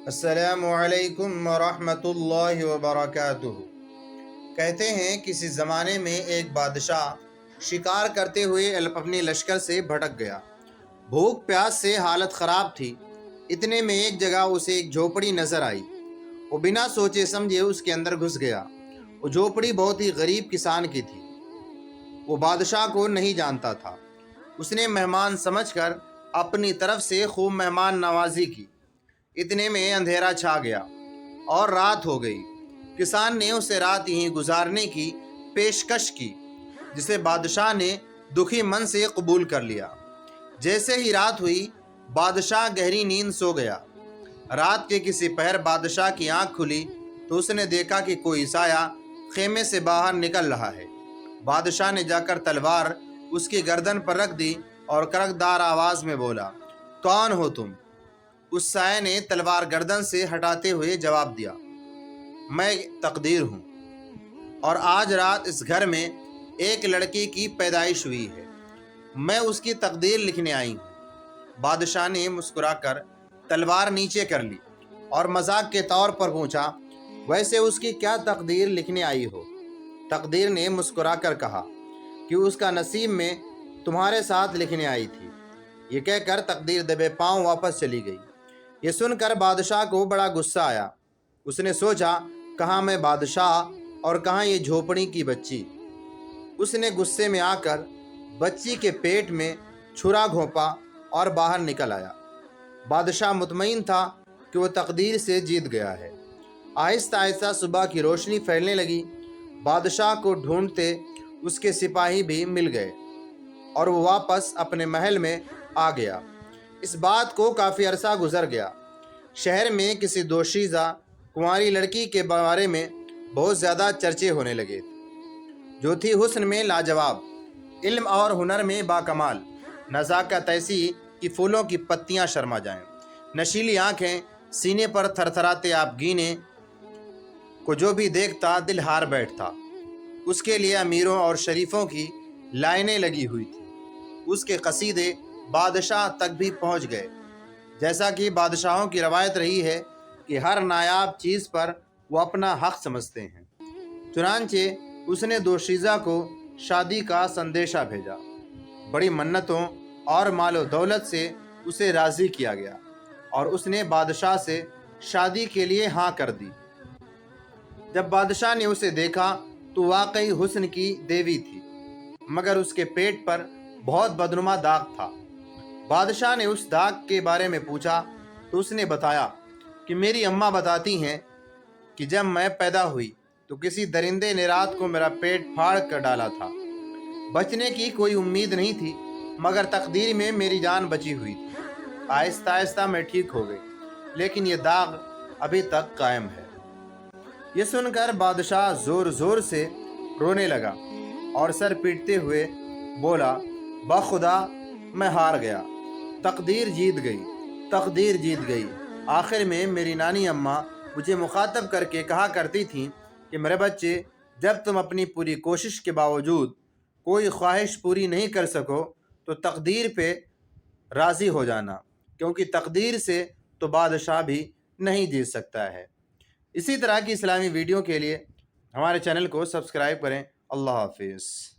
السلام علیکم ورحمۃ اللہ وبرکاتہ۔ کہتے ہیں کسی زمانے میں ایک بادشاہ شکار کرتے ہوئے اپنے لشکر سے بھٹک گیا۔ بھوک پیاس سے حالت خراب تھی۔ اتنے میں ایک جگہ اسے ایک جھوپڑی نظر آئی۔ وہ بنا سوچے سمجھے اس کے اندر گھس گیا۔ وہ جھوپڑی بہت ہی غریب کسان کی تھی۔ وہ بادشاہ کو نہیں جانتا تھا۔ اس نے مہمان سمجھ کر اپنی طرف سے خوب مہمان نوازی کی۔ اتنے میں اندھیرا چھا گیا اور رات ہو گئی۔ کسان نے اسے رات یہیں گزارنے کی پیشکش کی، جسے بادشاہ نے دکھی من سے قبول کر لیا۔ جیسے ہی رات ہوئی، بادشاہ گہری نیند سو گیا۔ رات کے کسی پہر بادشاہ کی آنکھ کھلی تو اس نے دیکھا کہ کوئی سایہ خیمے سے باہر نکل رہا ہے۔ بادشاہ نے جا کر تلوار اس کی گردن پر رکھ دی اور کڑکدار آواز میں بولا، کون ہو تم؟ اس سائے نے تلوار گردن سے ہٹاتے ہوئے جواب دیا، میں تقدیر ہوں، اور آج رات اس گھر میں ایک لڑکی کی پیدائش ہوئی ہے۔ میں اس کی تقدیر لکھنے آئی ہوں۔ بادشاہ نے مسکرا کر تلوار نیچے کر لی اور مذاق کے طور پر پوچھا، ویسے اس کی کیا تقدیر لکھنے آئی ہو؟ تقدیر نے مسکرا کر کہا کہ اس کا نصیب میں تمہارے ساتھ لکھنے آئی تھی۔ یہ کہہ کر تقدیر دبے پاؤں واپس چلی گئی۔ یہ سن کر بادشاہ کو بڑا غصہ آیا۔ اس نے سوچا، کہاں میں بادشاہ اور کہاں یہ جھوپڑی کی بچی۔ اس نے غصے میں آ کر بچی کے پیٹ میں چھرا گھونپا اور باہر نکل آیا۔ بادشاہ مطمئن تھا کہ وہ تقدیر سے جیت گیا ہے۔ آہستہ آہستہ صبح کی روشنی پھیلنے لگی۔ بادشاہ کو ڈھونڈتے اس کے سپاہی بھی مل گئے اور وہ واپس اپنے محل میں آ گیا۔ اس بات کو کافی عرصہ گزر گیا۔ شہر میں کسی دوشیزہ کنواری لڑکی کے بارے میں بہت زیادہ چرچے ہونے لگے، جو تھی حسن میں لاجواب، علم اور ہنر میں باکمال، نزاکت ایسی کہ پھولوں کی پتیاں شرما جائیں، نشیلی آنکھیں، سینے پر تھرتھراتے آبگینے کو جو بھی دیکھتا دل ہار بیٹھتا۔ اس کے لیے امیروں اور شریفوں کی لائنیں لگی ہوئی تھی۔ اس کے قصیدے بادشاہ تک بھی پہنچ گئے۔ جیسا کہ بادشاہوں کی روایت رہی ہے کہ ہر نایاب چیز پر وہ اپنا حق سمجھتے ہیں۔ چنانچہ اس نے دوشیزہ کو شادی کا سندیشہ بھیجا۔ بڑی منتوں اور مال و دولت سے اسے راضی کیا گیا اور اس نے بادشاہ سے شادی کے لیے ہاں کر دی۔ جب بادشاہ نے اسے دیکھا تو واقعی حسن کی دیوی تھی، مگر اس کے پیٹ پر بہت بدنما داغ تھا۔ بادشاہ نے اس داغ کے بارے میں پوچھا تو اس نے بتایا کہ میری اماں بتاتی ہیں کہ جب میں پیدا ہوئی تو کسی درندے نے رات کو میرا پیٹ پھاڑ کر ڈالا تھا۔ بچنے کی کوئی امید نہیں تھی، مگر تقدیر میں میری جان بچی ہوئی تھی۔ آہستہ آہستہ میں ٹھیک ہو گئی، لیکن یہ داغ ابھی تک قائم ہے۔ یہ سن کر بادشاہ زور زور سے رونے لگا اور سر پیٹتے ہوئے بولا، بخدا میں ہار گیا، تقدیر جیت گئی، تقدیر جیت گئی۔ آخر میں میری نانی اماں مجھے مخاطب کر کے کہا کرتی تھیں کہ میرے بچے، جب تم اپنی پوری کوشش کے باوجود کوئی خواہش پوری نہیں کر سکو تو تقدیر پہ راضی ہو جانا، کیونکہ تقدیر سے تو بادشاہ بھی نہیں جیت سکتا ہے۔ اسی طرح کی اسلامی ویڈیو کے لیے ہمارے چینل کو سبسکرائب کریں۔ اللہ حافظ۔